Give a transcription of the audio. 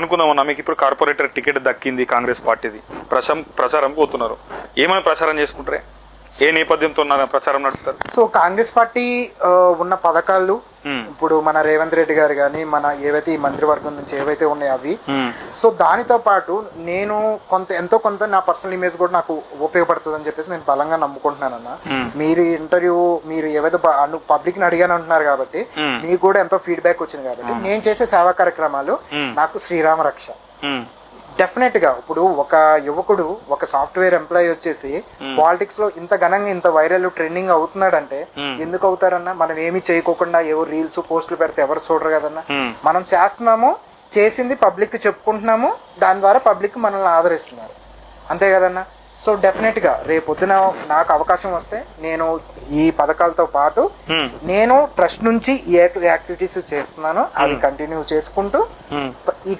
అనుకుందాం అన్న, మీకు ఇప్పుడు కార్పొరేటర్ టికెట్ దక్కింది, కాంగ్రెస్ పార్టీది, ప్రచారం పోతున్నారు, ఏమైనా ప్రచారం చేసుకుంటారే, ఏ నేపథ్యంతో ప్రచారం నడుపుతారు? సో కాంగ్రెస్ పార్టీ ఉన్న పథకాలు ఇప్పుడు మన రేవంత్ రెడ్డి గారు కానీ మన ఏవైతే ఈ మంత్రివర్గం నుంచి ఏవైతే ఉన్నాయో అవి, సో దానితో పాటు నేను ఎంతో కొంత నా పర్సనల్ ఇమేజ్ కూడా నాకు ఉపయోగపడుతుంది అని చెప్పేసి నేను బలంగా నమ్ముకుంటున్నానన్న. మీరు ఇంటర్వ్యూ మీరు ఏవైతే పబ్లిక్ ని అడిగాను అంటున్నారు కాబట్టి మీకు కూడా ఎంతో ఫీడ్బ్యాక్ వచ్చింది కాబట్టి నేను చేసే సేవా కార్యక్రమాలు నాకు శ్రీరామ రక్ష. డెఫినెట్ గా ఇప్పుడు ఒక యువకుడు ఒక సాఫ్ట్వేర్ ఎంప్లాయీ వచ్చేసి పాలిటిక్స్ లో ఇంత ఘనంగా ఇంత వైరల్ ట్రెండింగ్ అవుతున్నాడంటే ఎందుకు అవుతారన్నా? మనం ఏమి చేయకోకుండా ఎవరు రీల్స్ పోస్టులు పెడితే ఎవరు చూడరు కదన్నా. మనం చేస్తున్నాము, చేసింది పబ్లిక్ చెప్పుకుంటున్నాము, దాని ద్వారా పబ్లిక్ మనల్ని ఆదరిస్తున్నారు, అంతే కదన్నా. సో డెఫినెట్ గా రేపొద్దున నాకు అవకాశం వస్తే నేను ఈ పథకాలతో పాటు నేను ట్రస్ట్ నుంచి ఏ యాక్టివిటీస్ చేస్తున్నానో అవి కంటిన్యూ చేసుకుంటూ ఇటు